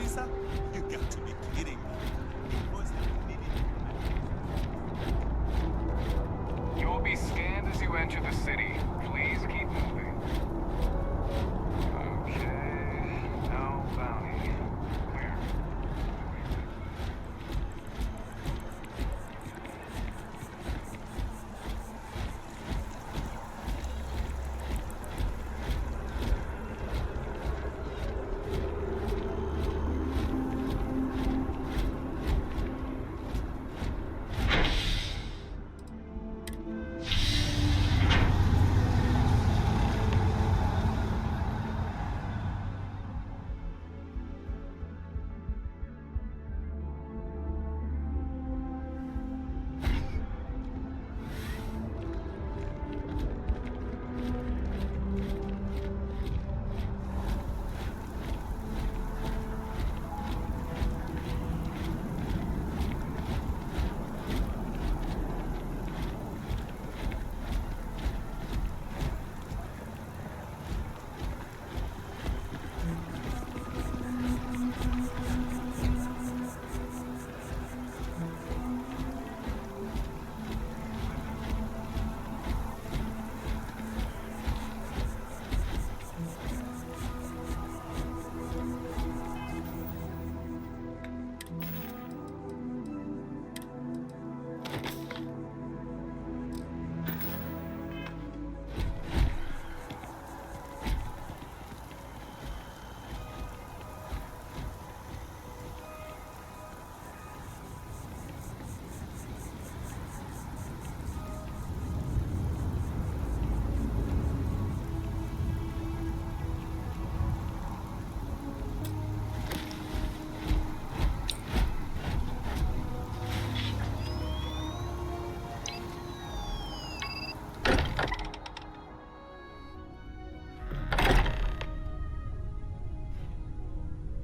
visa? You got to be kidding me. You will be scanned as you enter the city. Please keep moving. Okay. No bounty. Clear.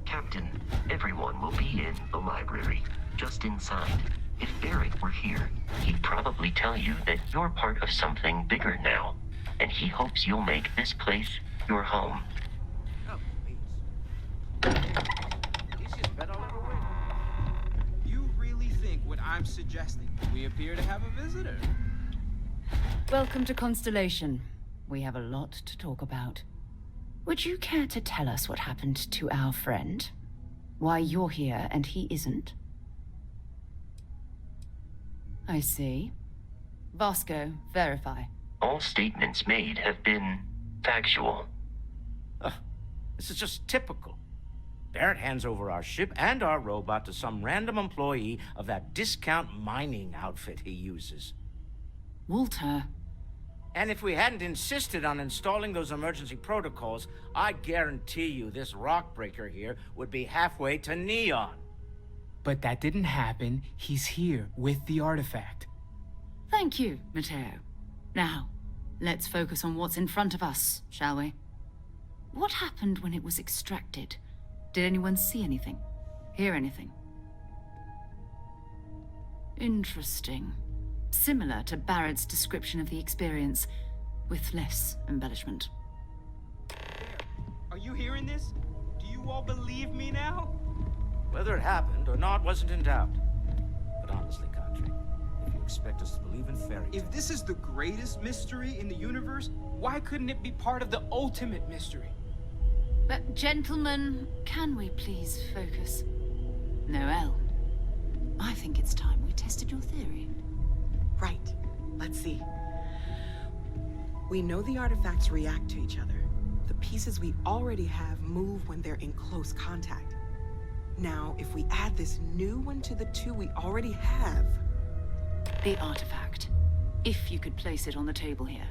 Captain, everyone will be in the library, just inside. If Eric were here, he'd probably tell you that you're part of something bigger now, and he hopes you'll make this place your home. Oh, please. He's just bet all over it. You really think what I'm suggesting? We appear to have a visitor. Welcome to Constellation. We have a lot to talk about. Would you care to tell us what happened to our friend? Why you're here and he isn't? I see. Vasco, verify. All statements made have been factual. This is just typical. Barrett hands over our ship and our robot to some random employee of that discount mining outfit he uses. Walter. And if we hadn't insisted on installing those emergency protocols, I guarantee you this rock breaker here would be halfway to Neon. But that didn't happen. He's here with the artifact. Thank you, Matteo. Now, let's focus on what's in front of us, shall we? What happened when it was extracted? Did anyone see anything? Hear anything? Interesting. Similar to Barrett's description of the experience, with less embellishment. Are you hearing this? Do you all believe me now? Whether it happened or not wasn't in doubt. But honestly, Country, if you expect us to believe in fairy tales... If this is the greatest mystery in the universe, why couldn't it be part of the ultimate mystery? But gentlemen, can we please focus? Noelle, I think it's time we tested your theory. Right. Let's see. We know the artifacts react to each other. The pieces we already have move when they're in close contact. Now, if we add this new one to the two we already have... The artifact. If you could place it on the table here.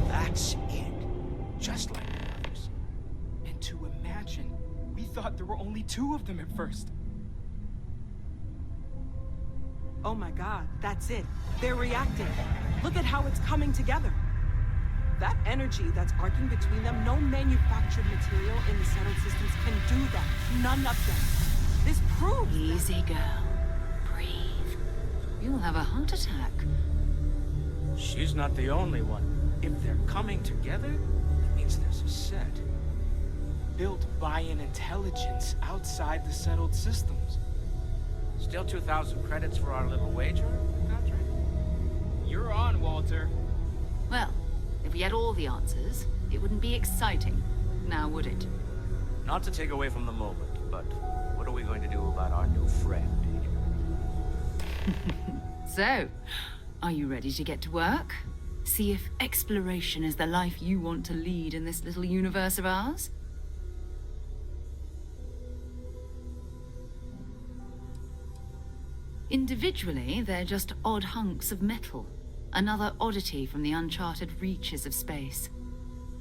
That's it. Just like the others. And to imagine, we thought there were only two of them at first. Oh my god, that's it. They're reacting. Look at how it's coming together. That energy that's arcing between them, no manufactured material in the settled systems can do that. None of them. This proves Easy, girl. Breathe. You'll have a heart attack. She's not the only one. If they're coming together, it means there's a set. built by an intelligence outside the settled systems. Still 2,000 credits for our little wager, Patrick? You're on, Walter. Well, if we had all the answers, it wouldn't be exciting, now would it? Not to take away from the moment, but what are we going to do about our new friend here? So, are you ready to get to work? See if exploration is the life you want to lead in this little universe of ours? Individually, they're just odd hunks of metal. Another oddity from the uncharted reaches of space.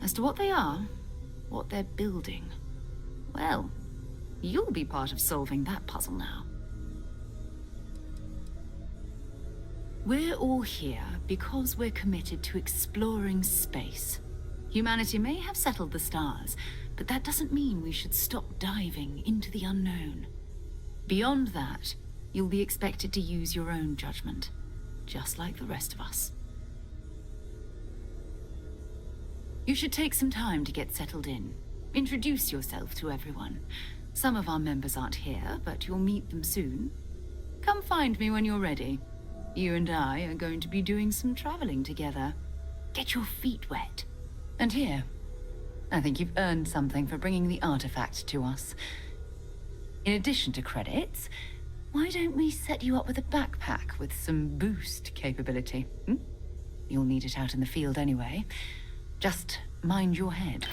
As to what they are, what they're building, well, you'll be part of solving that puzzle now. We're all here because we're committed to exploring space. Humanity may have settled the stars, but that doesn't mean we should stop diving into the unknown. Beyond that, you'll be expected to use your own judgment, just like the rest of us. You should take some time to get settled in. Introduce yourself to everyone. Some of our members aren't here, but you'll meet them soon. Come find me when you're ready. You and I are going to be doing some traveling together. Get your feet wet. And here, I think you've earned something for bringing the artifact to us. In addition to credits, why don't we set you up with a backpack with some boost capability? You'll need it out in the field anyway. Just mind your head.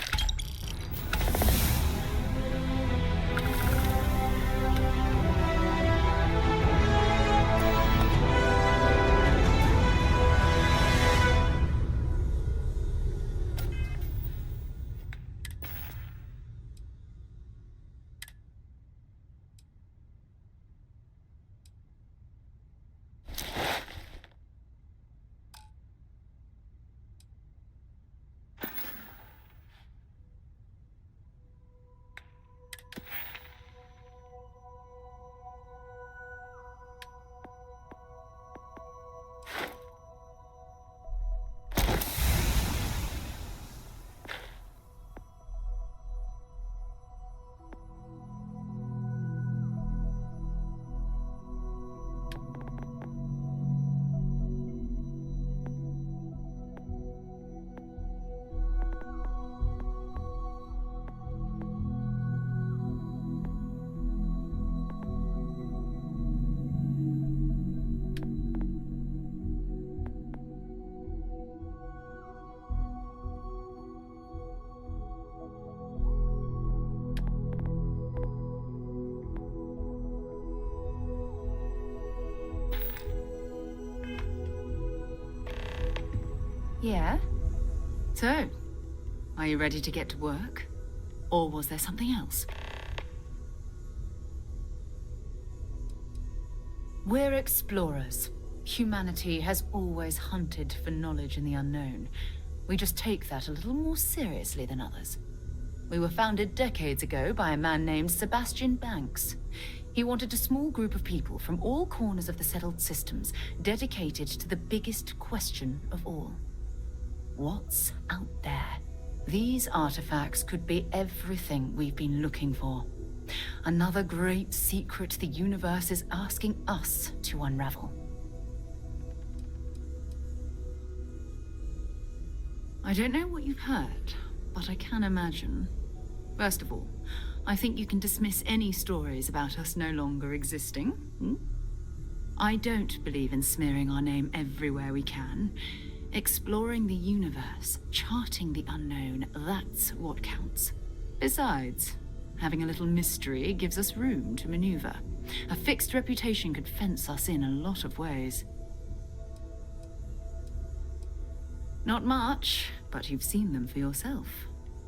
Yeah? So, are you ready to get to work? Or was there something else? We're explorers. Humanity has always hunted for knowledge in the unknown. We just take that a little more seriously than others. We were founded decades ago by a man named Sebastian Banks. He wanted a small group of people from all corners of the settled systems dedicated to the biggest question of all. What's out there? These artifacts could be everything we've been looking for. Another great secret the universe is asking us to unravel. I don't know what you've heard, but I can imagine. First of all, I think you can dismiss any stories about us no longer existing. I don't believe in smearing our name everywhere we can. Exploring the universe, charting the unknown, that's what counts. Besides, having a little mystery gives us room to maneuver. A fixed reputation could fence us in a lot of ways. Not much, but you've seen them for yourself.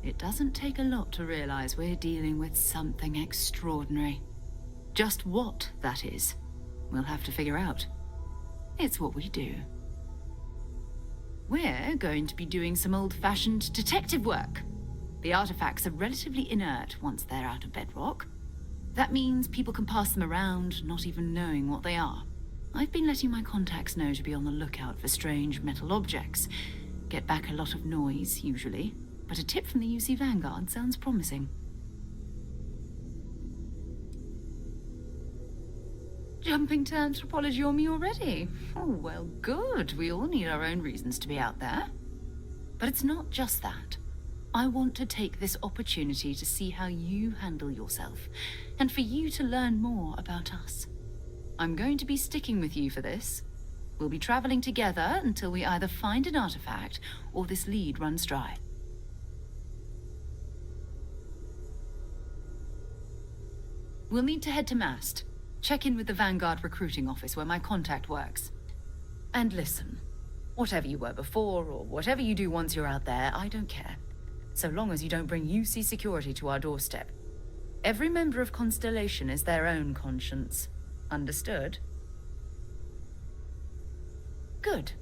It doesn't take a lot to realize we're dealing with something extraordinary. Just what that is, we'll have to figure out. It's what we do. We're going to be doing some old-fashioned detective work. The artifacts are relatively inert once they're out of bedrock. That means people can pass them around, not even knowing what they are. I've been letting my contacts know to be on the lookout for strange metal objects. Get back a lot of noise, usually, but a tip from the UC Vanguard sounds promising. Jumping to anthropology on me already? Oh, well, good. We all need our own reasons to be out there. But it's not just that. I want to take this opportunity to see how you handle yourself, and for you to learn more about us. I'm going to be sticking with you for this. We'll be traveling together until we either find an artifact or this lead runs dry. We'll need to head to Mast. Check in with the Vanguard recruiting office where my contact works. And listen, whatever you were before or whatever you do once you're out there, I don't care. So long as you don't bring UC security to our doorstep. Every member of Constellation is their own conscience. Understood? Good.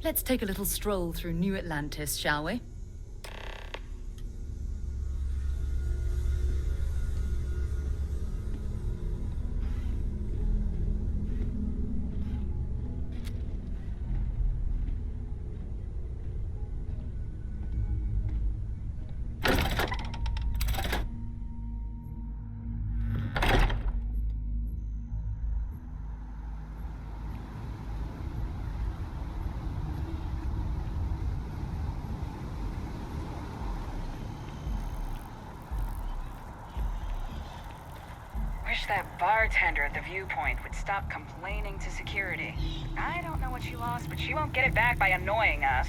Let's take a little stroll through New Atlantis, shall we? Wish that bartender at the viewpoint would stop complaining to security. I don't know what she lost, but she won't get it back by annoying us.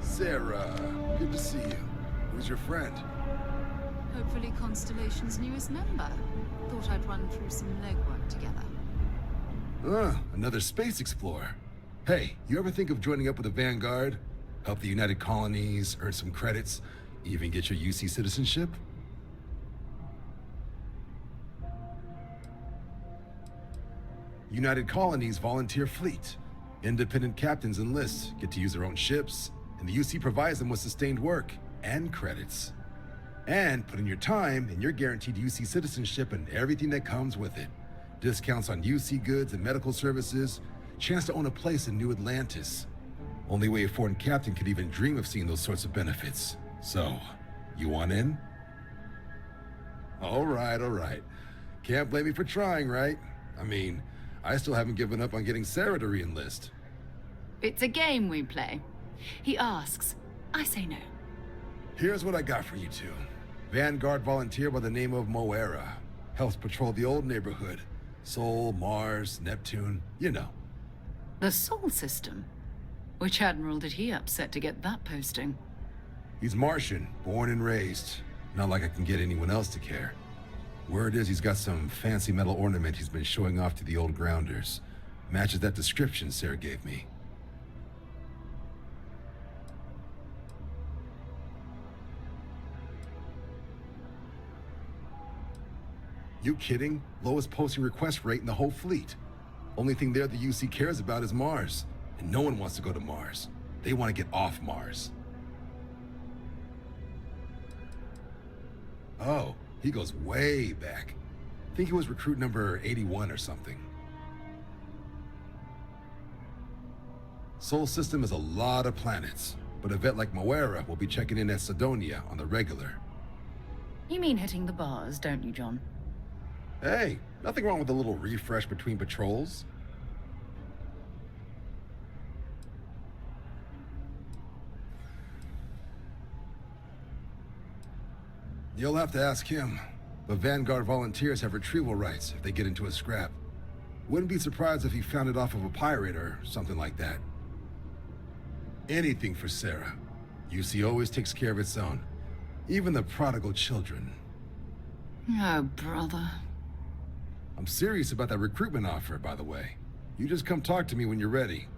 Sarah, good to see you. Who's your friend? Hopefully Constellation's newest member. Thought I'd run through some legwork together. Another space explorer. Hey, you ever think of joining up with the Vanguard? Help the United Colonies, earn some credits, even get your UC citizenship? United Colonies volunteer fleet. Independent captains enlist, get to use their own ships, and the UC provides them with sustained work and credits. And put in your time, and you're guaranteed UC citizenship and everything that comes with it. Discounts on UC goods and medical services, chance to own a place in New Atlantis. Only way a foreign captain could even dream of seeing those sorts of benefits. So, you want in? All right. Can't blame me for trying, right? I mean, I still haven't given up on getting Sarah to re-enlist. It's a game we play. He asks, I say no. Here's what I got for you two. Vanguard volunteer by the name of Moera. Helps patrol the old neighborhood. Sol, Mars, Neptune, you know. The Sol system? Which admiral did he upset to get that posting? He's Martian, born and raised. Not like I can get anyone else to care. Word is he's got some fancy metal ornament he's been showing off to the old grounders. Matches that description Sarah gave me. You kidding? Lowest posting request rate in the whole fleet. Only thing there the UC cares about is Mars. And no one wants to go to Mars. They want to get off Mars. Oh, he goes way back. I think he was recruit number 81 or something. Sol system is a lot of planets, but a vet like Moera will be checking in at Sidonia on the regular. You mean hitting the bars, don't you, John? Hey, nothing wrong with a little refresh between patrols. You'll have to ask him. but Vanguard volunteers have retrieval rights if they get into a scrap. Wouldn't be surprised if he found it off of a pirate or something like that. Anything for Sarah. UC always takes care of its own. Even the prodigal children. Oh, brother. I'm serious about that recruitment offer, by the way. You just come talk to me when you're ready.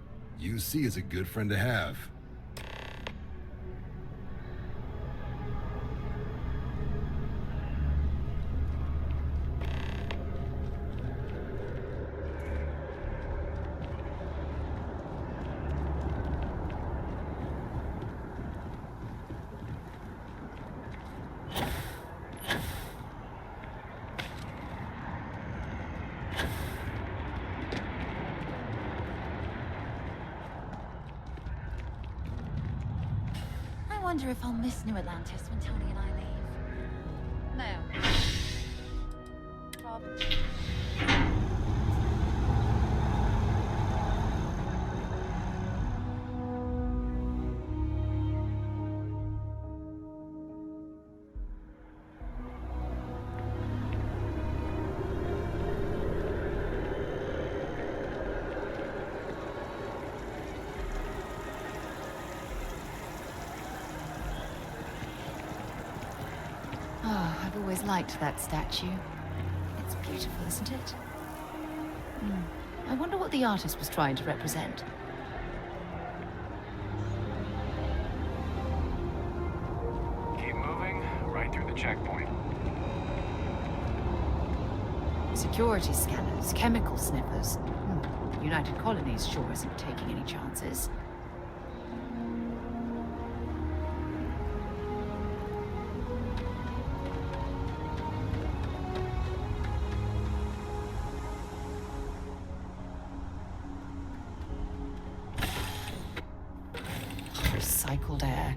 UC is a good friend to have. I wonder if I'll miss New Atlantis when Tony and I leave. No. Rob. Oh, I've always liked that statue. It's beautiful, isn't it? I wonder what the artist was trying to represent. Keep moving, right through the checkpoint. Security scanners, chemical sniffers. The United Colonies sure isn't taking any chances. Recycled air.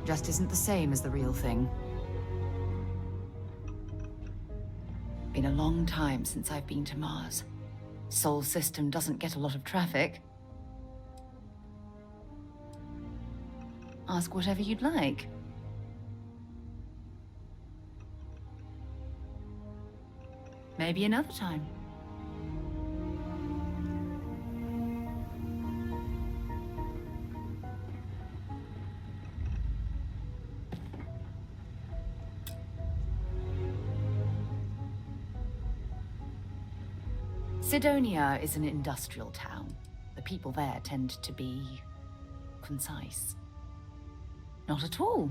Just isn't the same as the real thing. Been a long time since I've been to Mars. Sol system doesn't get a lot of traffic. Ask whatever you'd like. Maybe another time. Sidonia is an industrial town. The people there tend to be concise. Not at all.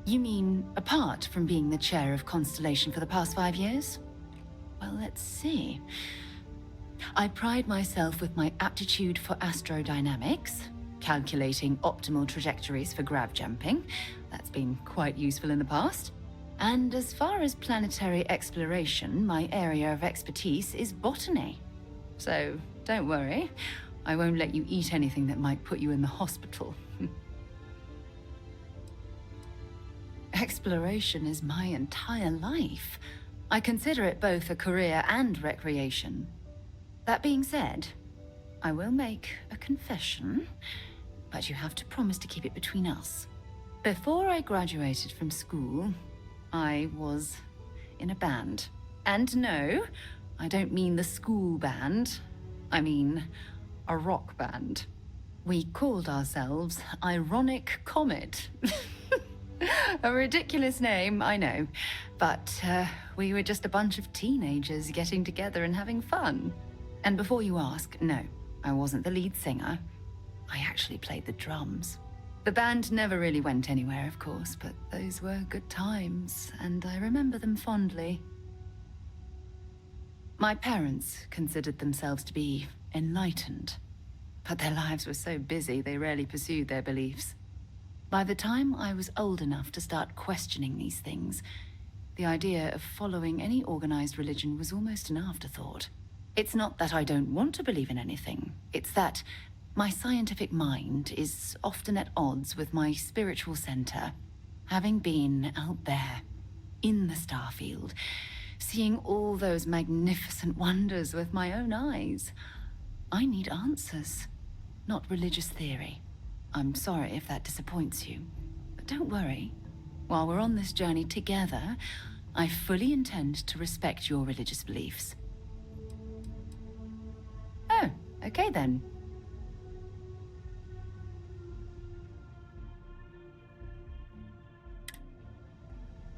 You mean apart from being the chair of Constellation for the past 5 years? Well, let's see. I pride myself with my aptitude for astrodynamics, calculating optimal trajectories for grav jumping. That's been quite useful in the past. And as far as planetary exploration, my area of expertise is botany. So don't worry, I won't let you eat anything that might put you in the hospital. Exploration is my entire life. I consider it both a career and recreation. That being said, I will make a confession, but you have to promise to keep it between us. Before I graduated from school, I was in a band. And no, I don't mean the school band. I mean a rock band. We called ourselves Ironic Comet. A ridiculous name, I know. But we were just a bunch of teenagers getting together and having fun. And before you ask, no, I wasn't the lead singer. I actually played the drums. The band never really went anywhere, of course, but those were good times, and I remember them fondly. My parents considered themselves to be enlightened, but their lives were so busy they rarely pursued their beliefs. By the time I was old enough to start questioning these things, the idea of following any organized religion was almost an afterthought. It's not that I don't want to believe in anything, it's that my scientific mind is often at odds with my spiritual center. Having been out there, in the Starfield, seeing all those magnificent wonders with my own eyes, I need answers, not religious theory. I'm sorry if that disappoints you, but don't worry. while we're on this journey together, I fully intend to respect your religious beliefs. Oh, okay then.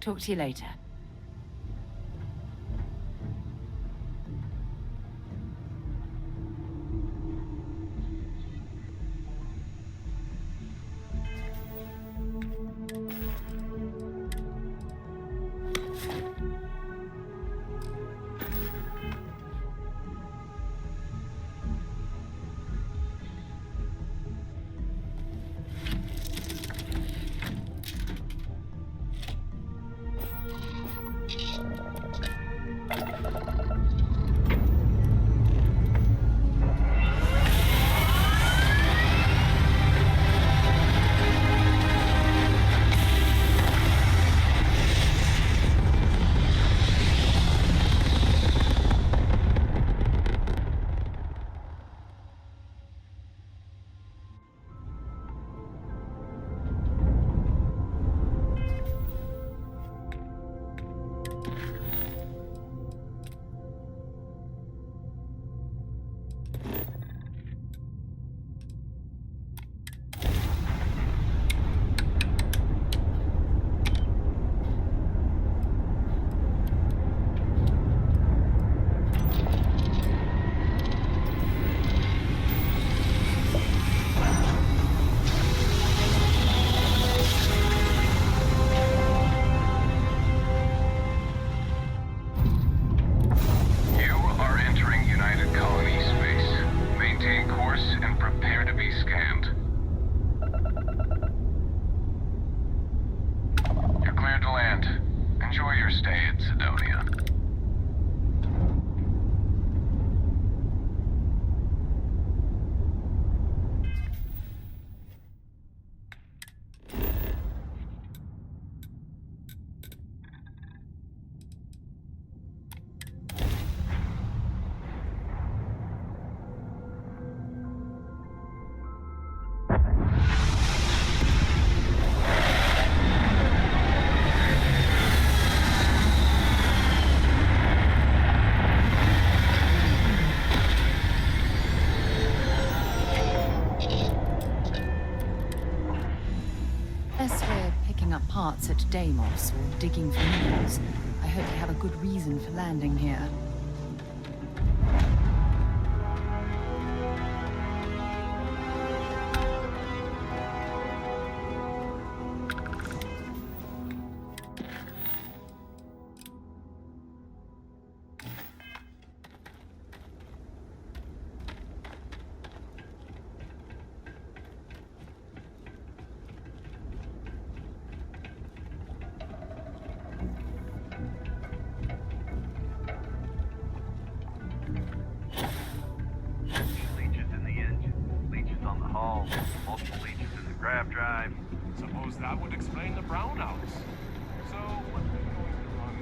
Talk to you later. Parts at Deimos or digging for minerals. I hope you have a good reason for landing here. Suppose that would explain the brownouts. So, what are they going to run?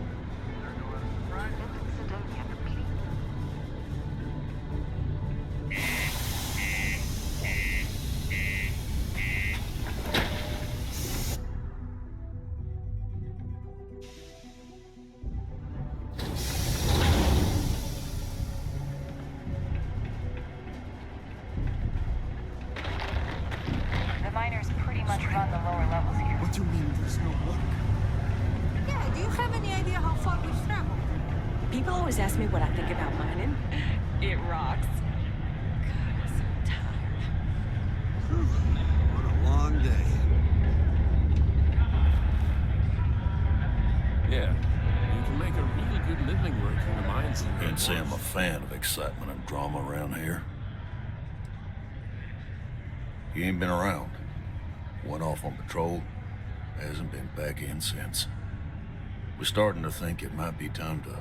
They're doing a surprise. Sidonia complete. The miners pretty much run the lower levels here. What do you mean there's no work? Yeah, do you have any idea how far we've traveled? People always ask me what I think about mining. It rocks. God, I'm so tired. What a long day. Yeah, you can make a really good living working the mines. Can't say I'm a fan of excitement and drama around here. He ain't been around. Went off on patrol. Hasn't been back in since. We're starting to think it might be time to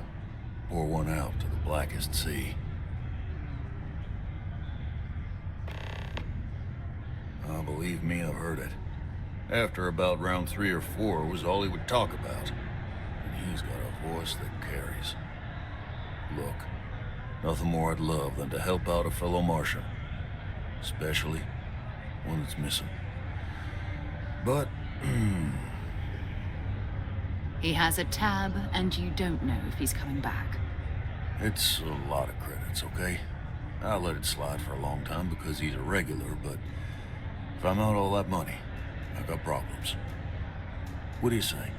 pour one out to the blackest sea. Believe me, I've heard it. After about round 3 or 4 was all he would talk about. And he's got a voice that carries. Look, nothing more I'd love than to help out a fellow Martian. Especially one that's missing. But, He has a tab, and you don't know if he's coming back. It's a lot of credits, okay? I let it slide for a long time because he's a regular, but if I'm out all that money, I got problems. What do you say?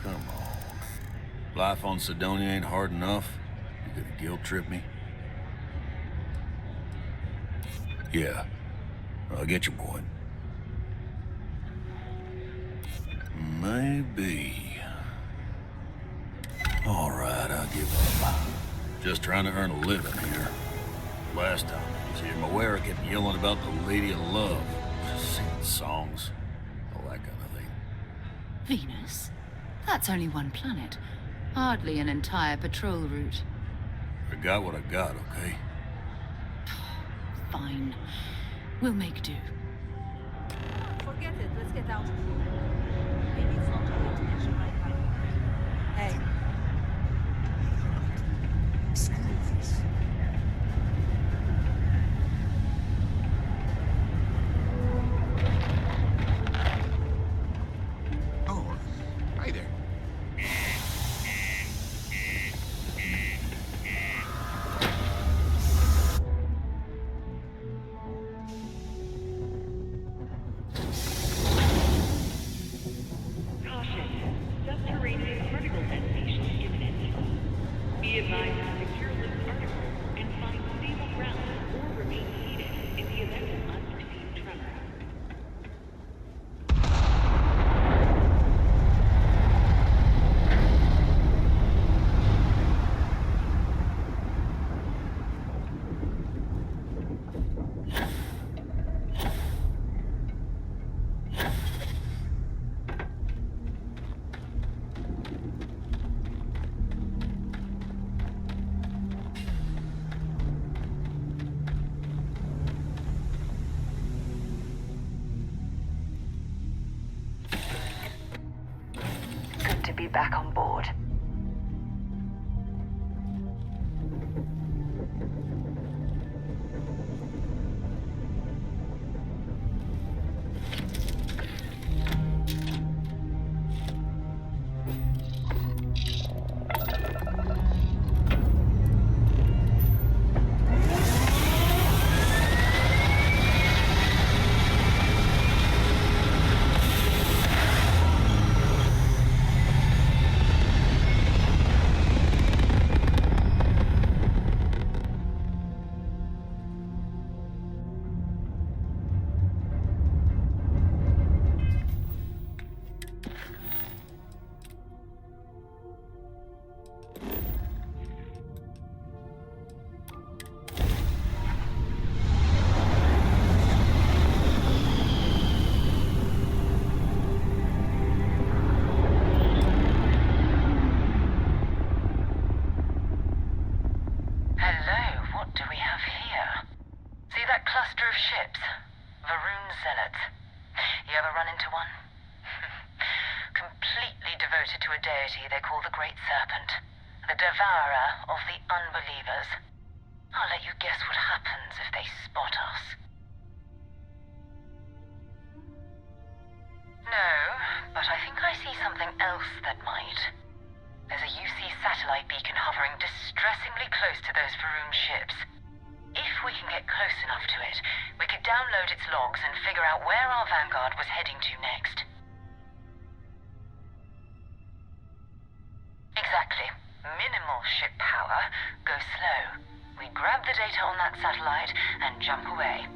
Come on. Life on Sidonia ain't hard enough. You gonna guilt trip me? Yeah. I'll get your point. Maybe. All right, I'll give up. Just trying to earn a living here. Last time I was here, Moira kept yelling about the Lady of Love. Just singing songs. All that kind of thing. Venus? That's only one planet. Hardly an entire patrol route. I got what I got, okay? Fine. We'll make do. Forget it. Let's get out of here. Maybe it's not too late to catch a ride back. Hey. Screw this. Oh, hi there. Subterranean particle detonation imminent. Be advised to secure this article and find stable ground or remain seated in the event of unforeseen tremor. Good to be back on board. They call the Great Serpent, the devourer of the unbelievers. I'll let you guess what happens if they spot us. No, but I think I see something else that might. There's a UC satellite beacon hovering distressingly close to those Faroon ships. If we can get close enough to it, we could download its logs and figure out where our vanguard was heading to next. Exactly. Minimal ship power. Go slow. We grab the data on that satellite and jump away.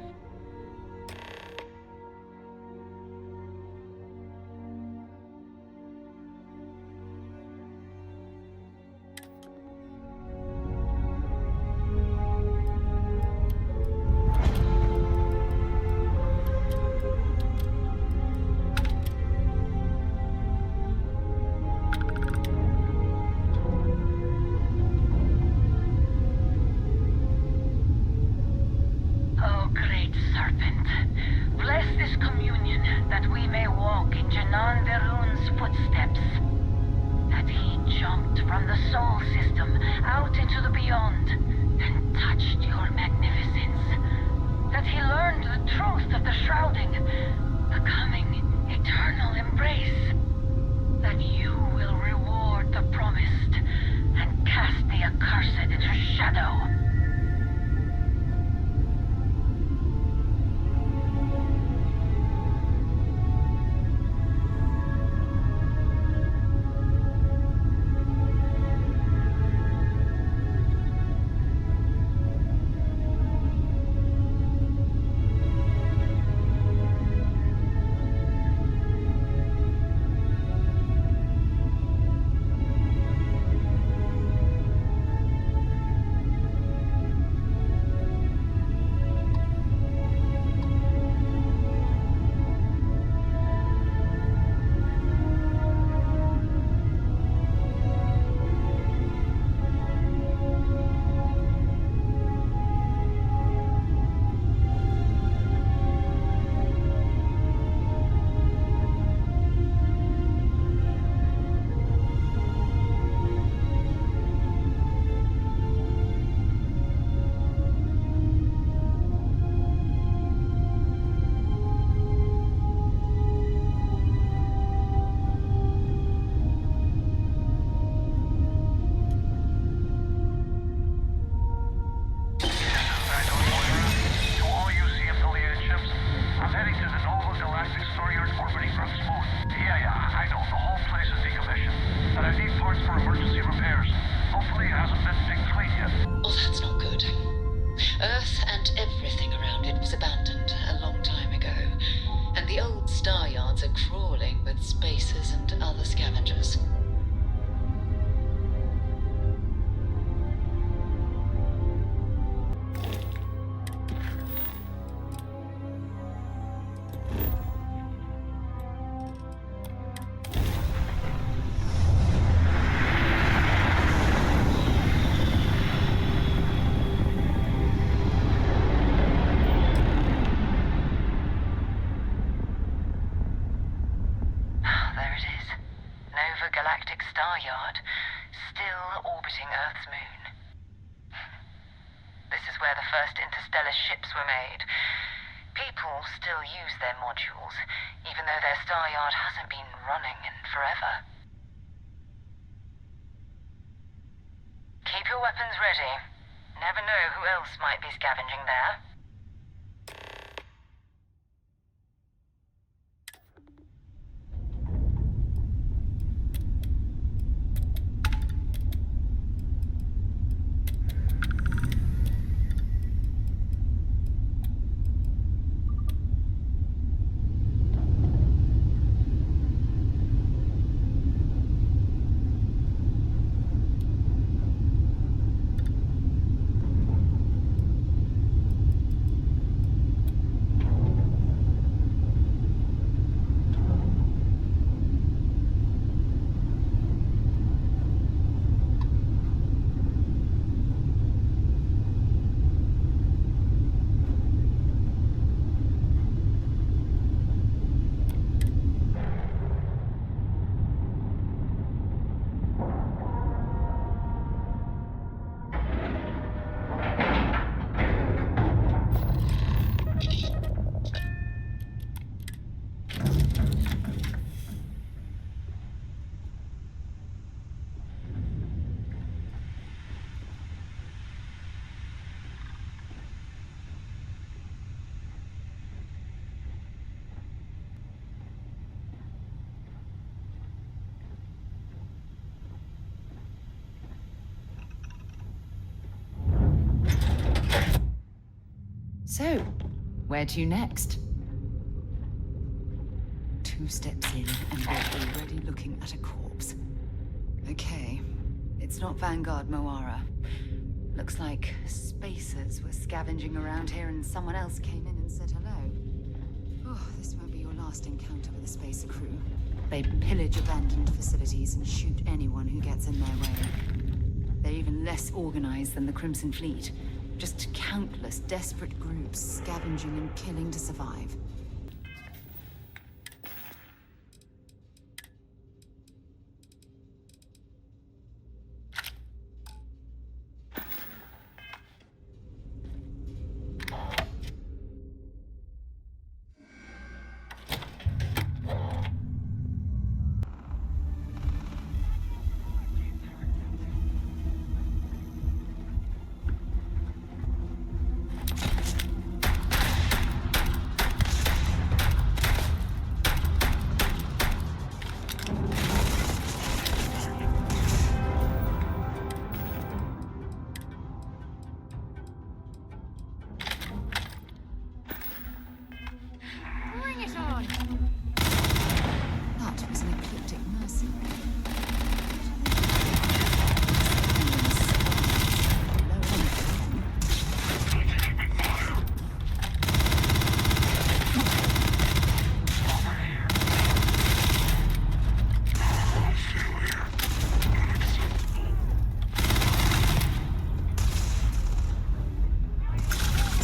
star yards are crawling with spacers and other scavengers. Keep your weapons ready. Never know who else might be scavenging there. So, where to next? 2 steps in and we're already looking at a corpse. Okay, it's not Vanguard Moara. Looks like spacers were scavenging around here and someone else came in and said hello. Oh, this won't be your last encounter with a spacer crew. They pillage abandoned facilities and shoot anyone who gets in their way. They're even less organized than the Crimson Fleet. Just countless desperate groups scavenging and killing to survive.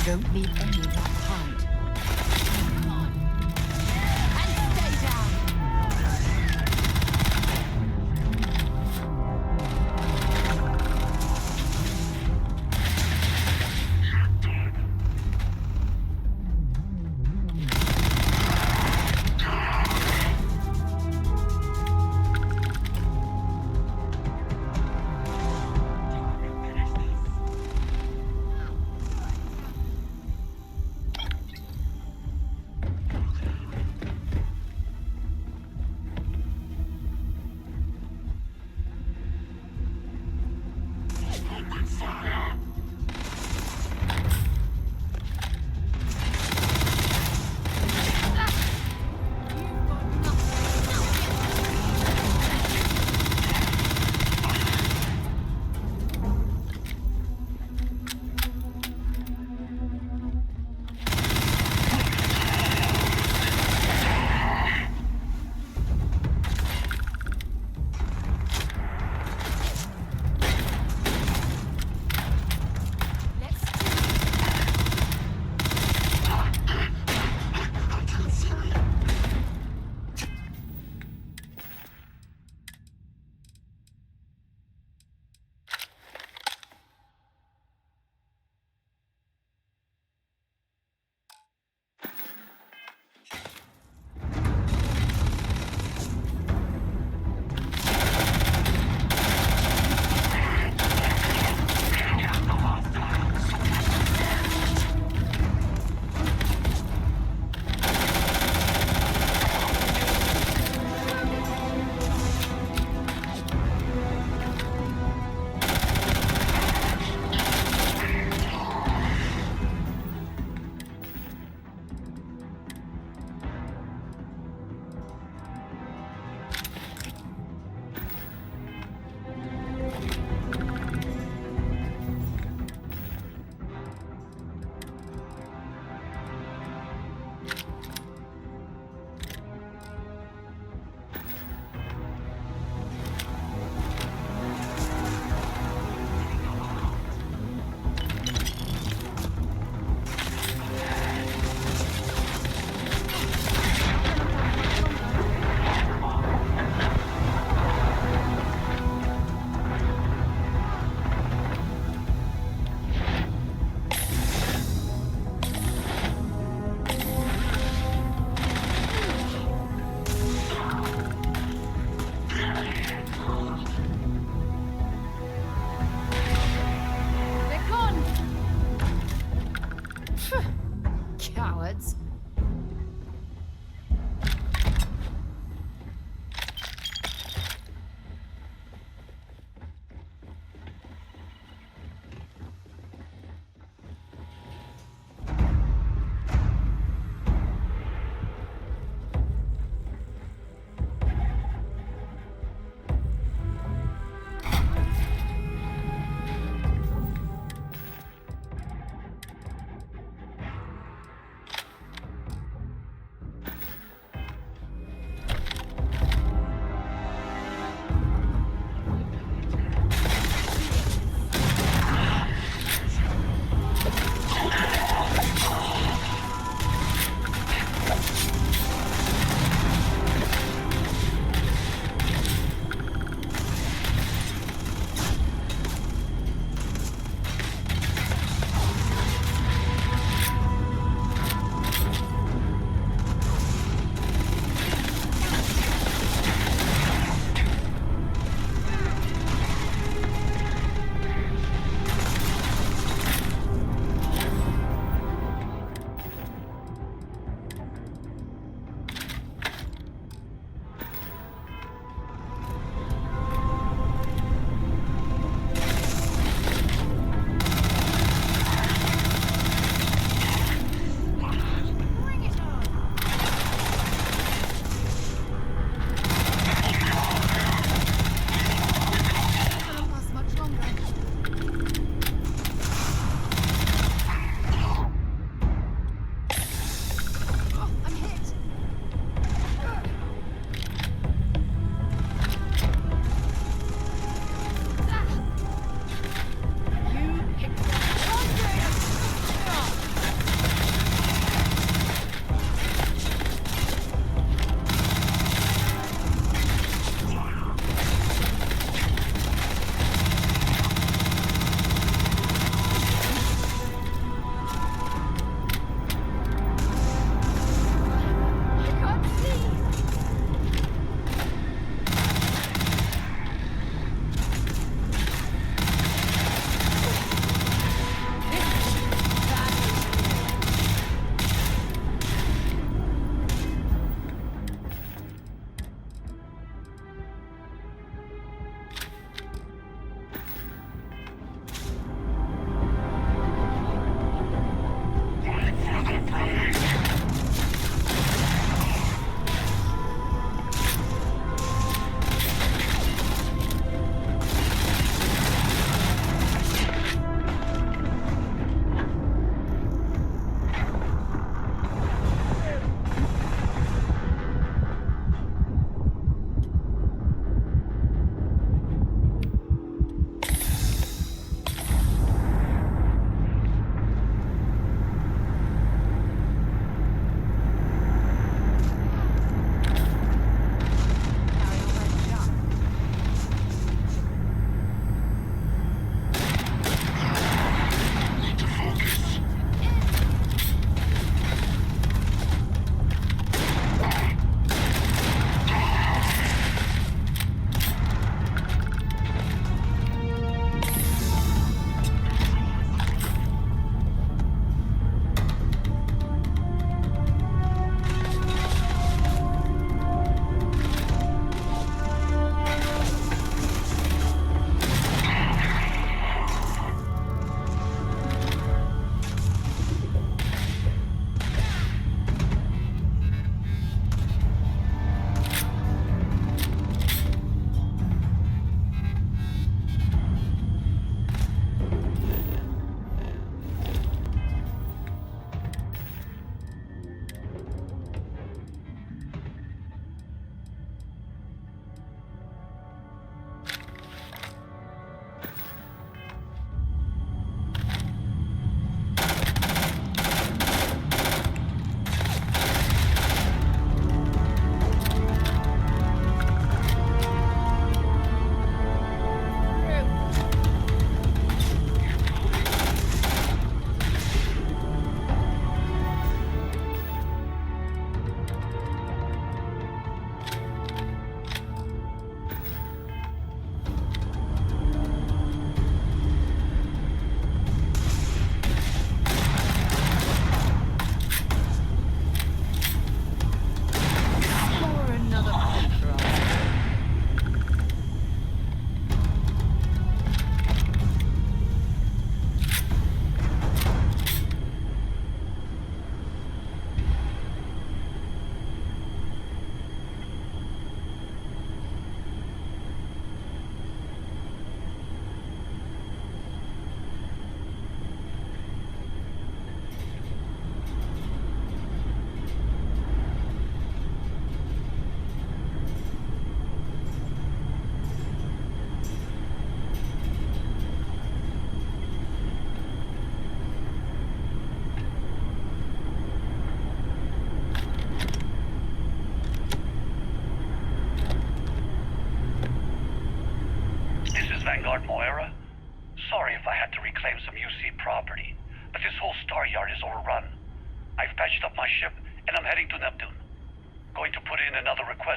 Don't leave any of that behind. Come on.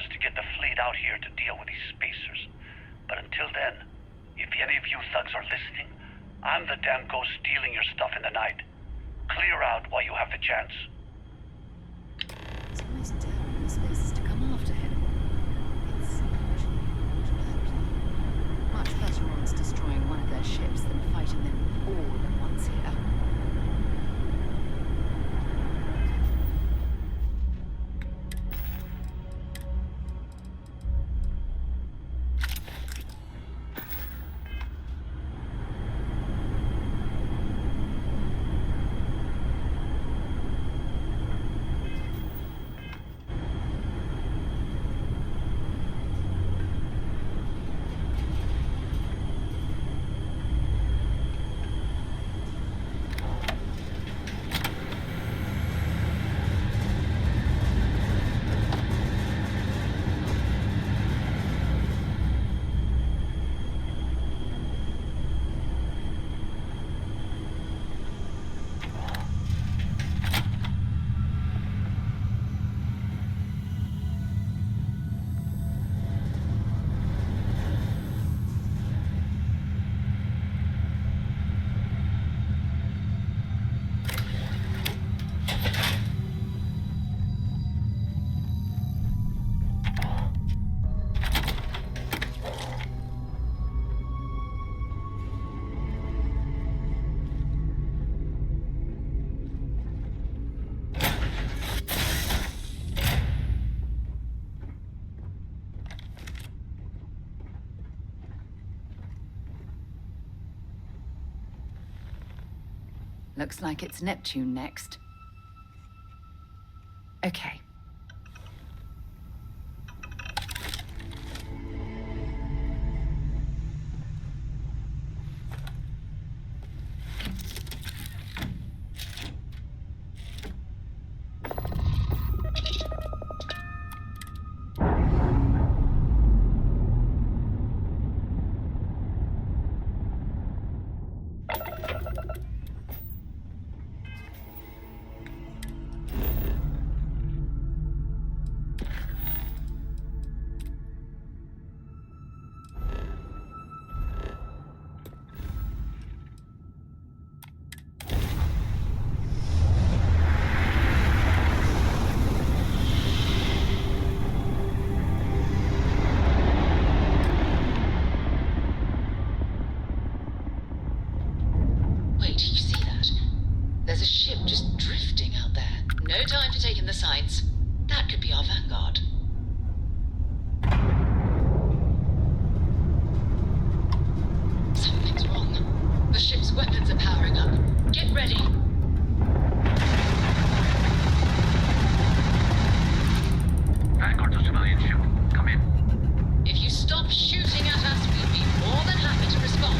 us to get the fleet out here to deal with these spacers. But until then, if any of you thugs are listening, I'm the damn ghost stealing your stuff in the night. Clear out while you have the chance. It's almost daring the spacers to come after him. It's actually not a bad plan. Much better odds destroying one of their ships than fighting them all at once here. Looks like it's Neptune next. Okay. Wait, you see that? There's a ship just drifting out there. No time to take in the sights. That could be our vanguard. Something's wrong. The ship's weapons are powering up. Get ready. Vanguard's a civilian ship. Come in. If you stop shooting at us, we'd be more than happy to respond.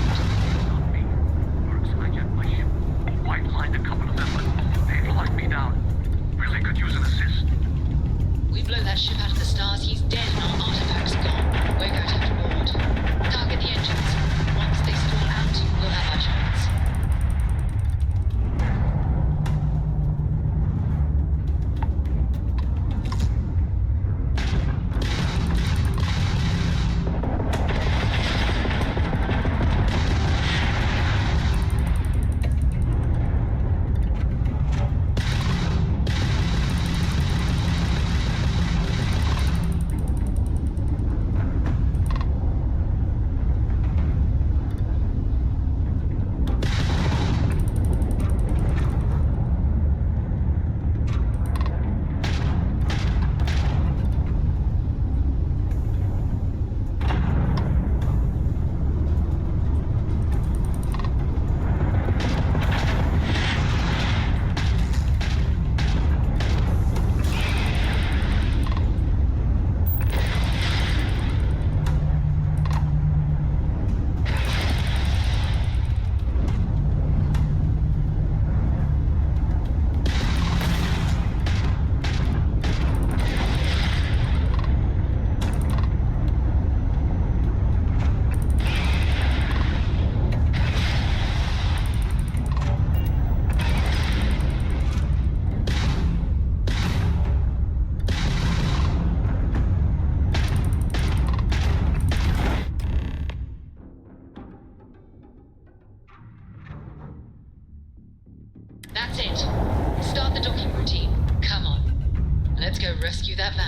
White lined a couple of them, but they've locked me down. Really could use an assist. We blow that ship out of the stars, he's dead and our artifact's gone. We're going to have to board. Target the engines. Once they stall out, we'll have our chance.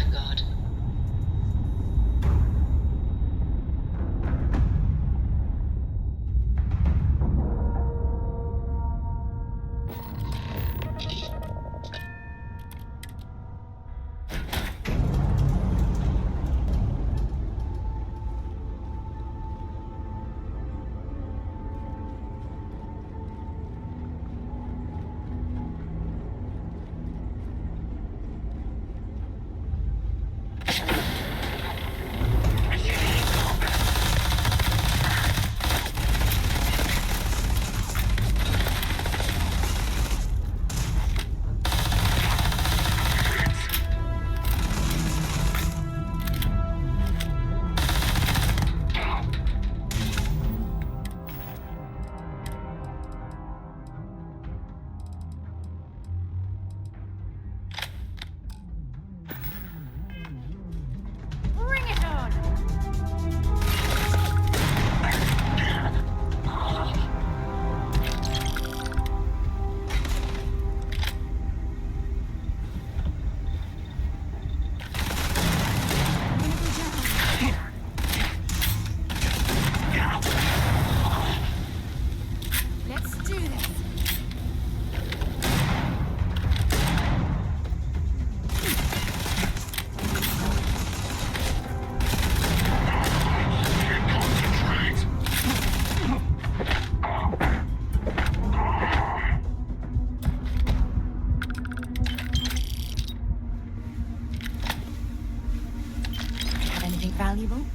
Vanguard. Bring it on! Let's do this. Have anything valuable?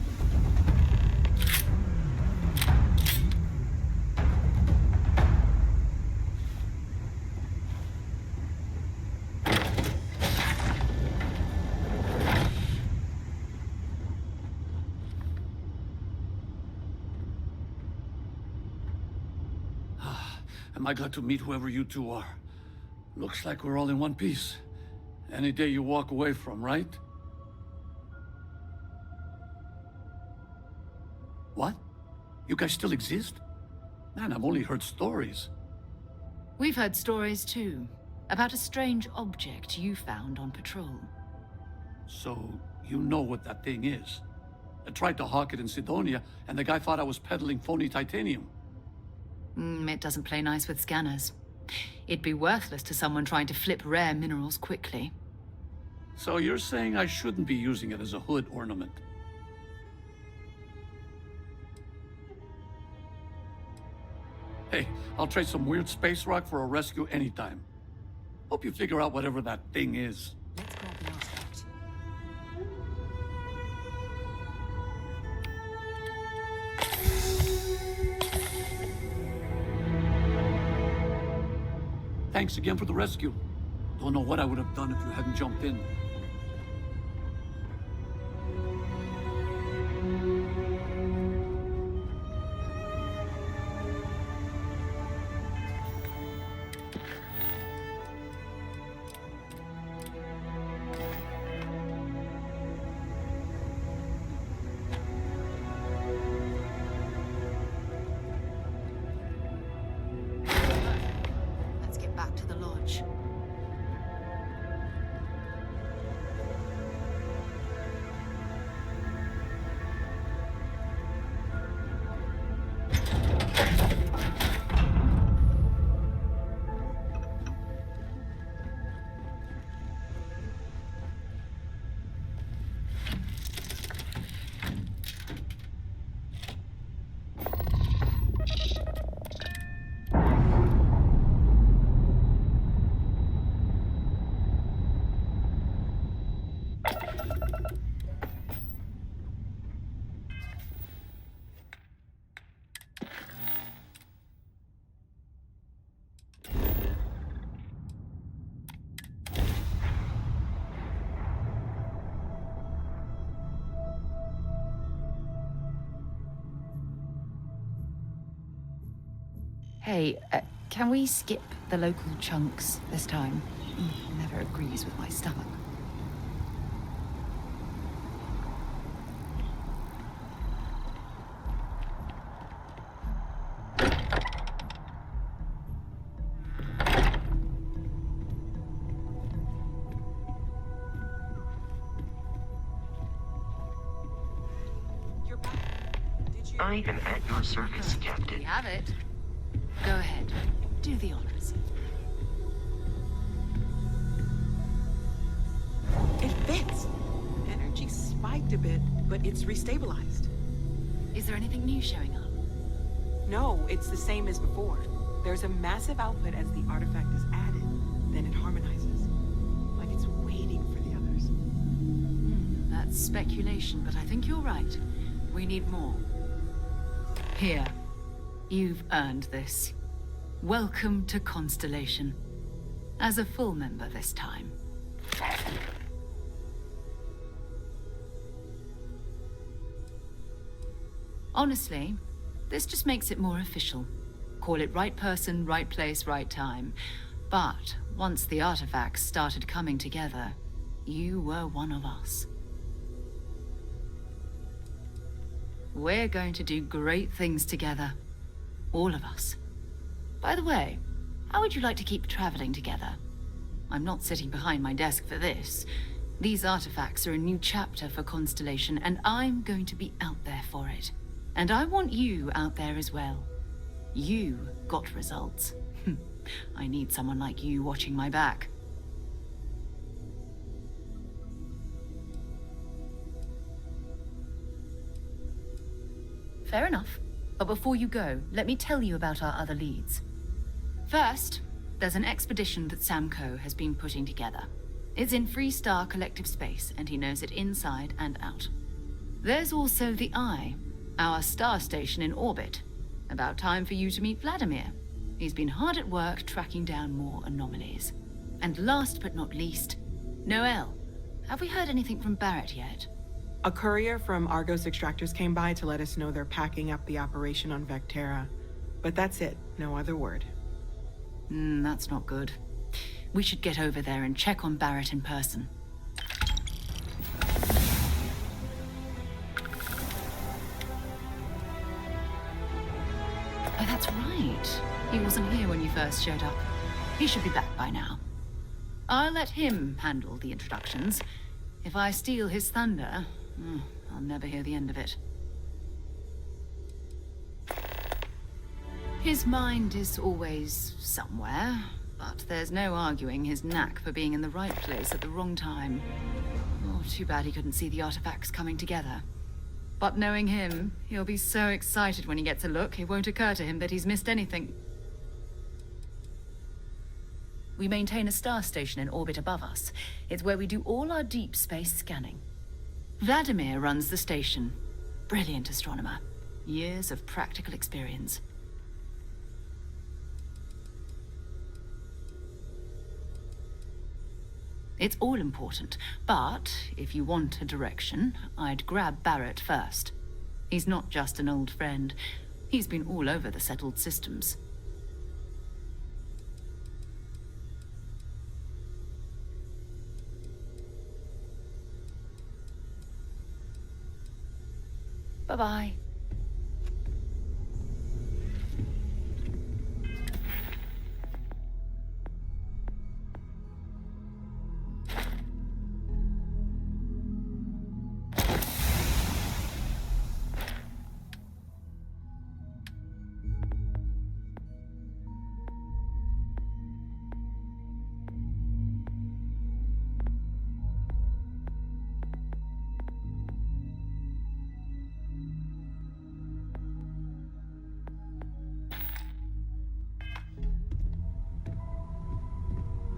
Am I glad to meet whoever you two are. Looks like we're all in one piece. Any day you walk away from, right? What? You guys still exist? Man, I've only heard stories. We've heard stories too, about a strange object you found on patrol. So, you know what that thing is. I tried to hawk it in Sidonia, and the guy thought I was peddling phony titanium. It doesn't play nice with scanners. It'd be worthless to someone trying to flip rare minerals quickly. So you're saying I shouldn't be using it as a hood ornament? Hey, I'll trade some weird space rock for a rescue anytime. Hope you figure out whatever that thing is. Let's grab the artifact. Thanks again for the rescue. Don't know what I would have done if you hadn't jumped in. Let's get back to the lodge. Hey, can we skip the local chunks this time? Never agrees with my stomach. I am at your service, Captain. We have it. Go ahead. Do the honors. It fits. Energy spiked a bit, but it's restabilized. Is there anything new showing up? No, it's the same as before. There's a massive output as the artifact is added. Then it harmonizes. Like it's waiting for the others. That's speculation, but I think you're right. We need more. Here. You've earned this. Welcome to Constellation. As a full member this time. Honestly, this just makes it more official. Call it right person, right place, right time. But once the artifacts started coming together, you were one of us. We're going to do great things together. All of us. By the way, how would you like to keep traveling together? I'm not sitting behind my desk for this. These artifacts are a new chapter for Constellation, and I'm going to be out there for it. And I want you out there as well. You got results. I need someone like you watching my back. Fair enough. But before you go, let me tell you about our other leads. First, there's an expedition that Samco has been putting together. It's in Freestar Collective Space, and he knows it inside and out. There's also the Eye, our star station in orbit. About time for you to meet Vladimir. He's been hard at work tracking down more anomalies. And last but not least, Noel. Have we heard anything from Barrett yet? A courier from Argos Extractors came by to let us know they're packing up the operation on Vectera. But that's it, no other word. That's not good. We should get over there and check on Barrett in person. Oh, that's right. He wasn't here when you first showed up. He should be back by now. I'll let him handle the introductions. If I steal his thunder, I'll never hear the end of it. His mind is always somewhere, but there's no arguing his knack for being in the right place at the wrong time. Oh, too bad he couldn't see the artifacts coming together. But knowing him, he'll be so excited when he gets a look, it won't occur to him that he's missed anything. We maintain a star station in orbit above us. It's where we do all our deep space scanning. Vladimir runs the station. Brilliant astronomer. Years of practical experience. It's all important, but if you want a direction, I'd grab Barrett first. He's not just an old friend. He's been all over the settled systems. Bye-bye.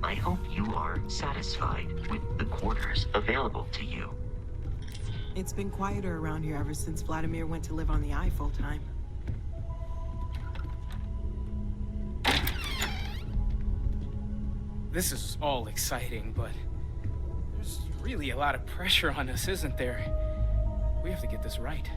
I hope you are satisfied with the quarters available to you. It's been quieter around here ever since Vladimir went to live on the Eye full-time. This is all exciting, but there's really a lot of pressure on us, isn't there? We have to get this right.